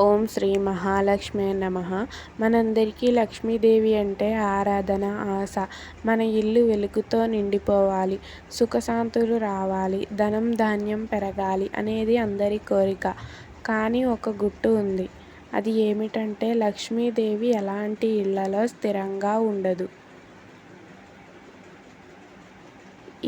ఓం శ్రీ మహాలక్ష్మి నమః. మనందరికీ లక్ష్మీదేవి అంటే ఆరాధన, ఆశ. మన ఇల్లు వెలుగుతో నిండిపోవాలి, సుఖశాంతులు రావాలి, ధనం ధాన్యం పెరగాలి అనేది అందరి కోరిక. కానీ ఒక గుట్టు ఉంది. అది ఏమిటంటే లక్ష్మీదేవి ఎలాంటి ఇళ్లలో స్థిరంగా ఉండదు.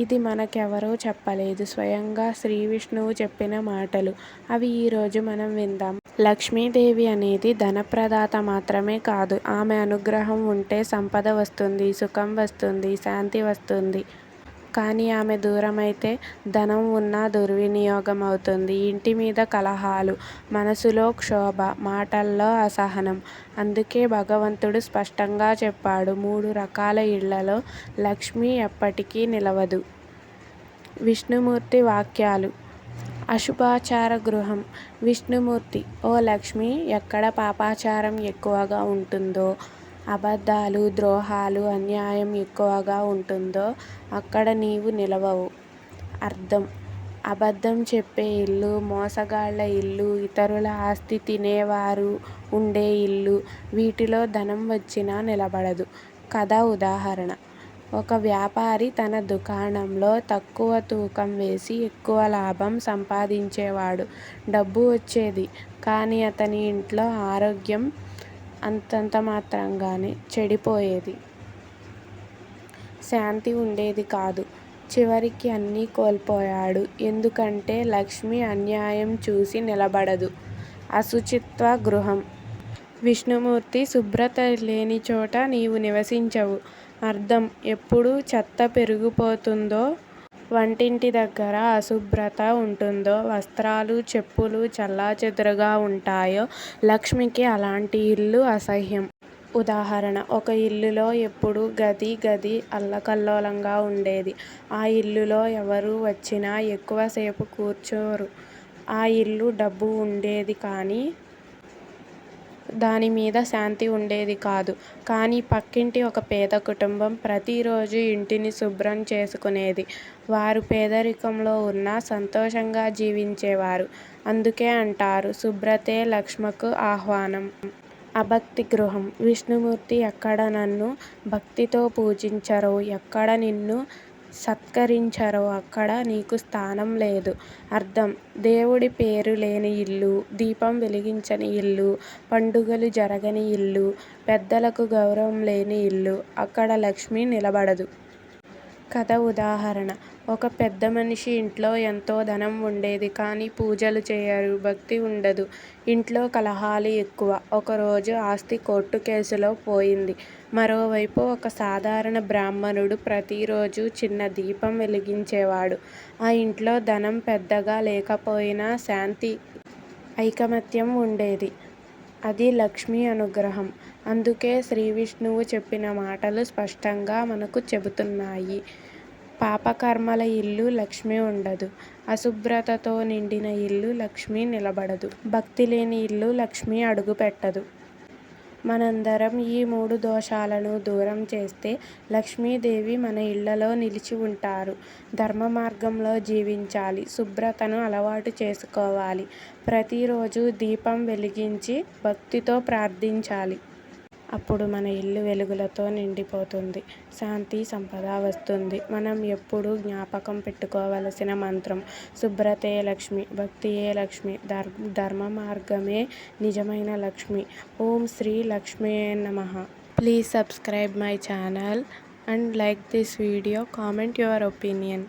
ఇది మనకెవరో చెప్పలేదు, స్వయంగా శ్రీ విష్ణువు చెప్పిన మాటలు. అవి ఈరోజు మనం విందాం. లక్ష్మీదేవి అనేది ధనప్రదాత మాత్రమే కాదు. ఆమె అనుగ్రహం ఉంటే సంపద వస్తుంది, సుఖం వస్తుంది, శాంతి వస్తుంది. కానీ ఆమె దూరమైతే ధనం ఉన్నా దుర్వినియోగం అవుతుంది. ఇంటి మీద కలహాలు, మనసులో క్షోభ, మాటల్లో అసహనం. అందుకే భగవంతుడు స్పష్టంగా చెప్పాడు, 3 రకాల ఇళ్లలో లక్ష్మి ఎప్పటికీ నిలవదు. విష్ణుమూర్తి వాక్యాలు. అశుభాచార గృహం. విష్ణుమూర్తి: ఓ లక్ష్మి, ఎక్కడ పాపాచారం ఎక్కువగా ఉంటుందో, అబద్ధాలు, ద్రోహాలు, అన్యాయం ఎక్కువగా ఉంటుందో అక్కడ నీవు నిలవవు. అర్థం: అబద్ధం చెప్పే ఇల్లు, మోసగాళ్ల ఇల్లు, ఇతరుల ఆస్తి తినేవారు ఉండే ఇల్లు, వీటిలో ధనం వచ్చినా నిలబడదు. కథ ఉదాహరణ: ఒక వ్యాపారి తన దుకాణంలో తక్కువ తూకం వేసి ఎక్కువ లాభం సంపాదించేవాడు. డబ్బు వచ్చేది, కానీ అతని ఇంట్లో ఆరోగ్యం అంతంత మాత్రంగానే చెడిపోయేది. శాంతి ఉండేది కాదు. చివరికి అన్నీ కోల్పోయాడు. ఎందుకంటే లక్ష్మి అన్యాయం చూసి నిలబడదు. అశుచిత్వ గృహం. విష్ణుమూర్తి: శుభ్రత లేని చోట నీవు నివసించవు. అర్థం: ఎప్పుడు చెత్త పెరిగిపోతుందో, వంటింటి దగ్గర అశుభ్రత ఉంటుందో, వస్త్రాలు, చెప్పులు చెల్లాచెదురుగా ఉంటాయో లక్ష్మికి అలాంటి ఇల్లు అసహ్యం. ఉదాహరణ: ఒక ఇల్లులో ఎప్పుడూ గది అల్లకల్లోలంగా ఉండేది. ఆ ఇల్లులో ఎవరు వచ్చినా ఎక్కువసేపు కూర్చోరు. ఆ ఇల్లు డబ్బు ఉండేది కానీ దాని మీద శాంతి ఉండేది కాదు. కానీ పక్కింటి ఒక పేద కుటుంబం ప్రతిరోజు ఇంటిని శుభ్రం చేసుకునేది. వారు పేదరికంలో ఉన్నా సంతోషంగా జీవించేవారు. అందుకే అంటారు, శుభ్రతే లక్ష్మకు ఆహ్వానం. అభక్తి గృహం. విష్ణుమూర్తి: ఎక్కడ నన్ను భక్తితో పూజించరో, ఎక్కడ నిన్ను సత్కరించరో అక్కడ నీకు స్థానం లేదు. అర్థం: దేవుడి పేరు లేని ఇల్లు, దీపం వెలిగించని ఇల్లు, పండుగలు జరగని ఇల్లు, పెద్దలకు గౌరవం లేని ఇల్లు, అక్కడ లక్ష్మి నిలబడదు. కథ ఉదాహరణ: ఒక పెద్ద మనిషి ఇంట్లో ఎంతో ధనం ఉండేది, కానీ పూజలు చేయరు, భక్తి ఉండదు. ఇంట్లో కలహాలు ఎక్కువ. ఒకరోజు ఆస్తి కోర్టు కేసులో పోయింది. మరోవైపు ఒక సాధారణ బ్రాహ్మణుడు ప్రతిరోజు చిన్న దీపం వెలిగించేవాడు. ఆ ఇంట్లో ధనం పెద్దగా లేకపోయినా శాంతి, ఐకమత్యం ఉండేది. అది లక్ష్మీ అనుగ్రహం. అందుకే శ్రీ విష్ణువు చెప్పిన మాటలు స్పష్టంగా మనకు చెబుతున్నాయి. పాపకర్మల ఇల్లు లక్ష్మి ఉండదు. అశుభ్రతతో నిండిన ఇల్లు లక్ష్మి నిలబడదు. భక్తి లేని ఇల్లు లక్ష్మి అడుగుపెట్టదు. మనందరం ఈ 3 దోషాలను దూరం చేస్తే లక్ష్మీదేవి మన ఇళ్లలో నిలిచి ఉంటారు. ధర్మ మార్గంలో జీవించాలి, శుభ్రతను అలవాటు చేసుకోవాలి, ప్రతిరోజు దీపం వెలిగించి భక్తితో ప్రార్థించాలి. అప్పుడు మన ఇల్లు వెలుగులతో నిండిపోతుంది, శాంతి, సంపద వస్తుంది. మనం ఎప్పుడూ జ్ఞాపకం పెట్టుకోవలసిన మంత్రం శుభ్రతే లక్ష్మి, భక్తియే లక్ష్మి, ధర్మ మార్గమే నిజమైన లక్ష్మి. ఓం శ్రీ లక్ష్మీయే నమః. Please subscribe my channel and like this video. Comment your opinion.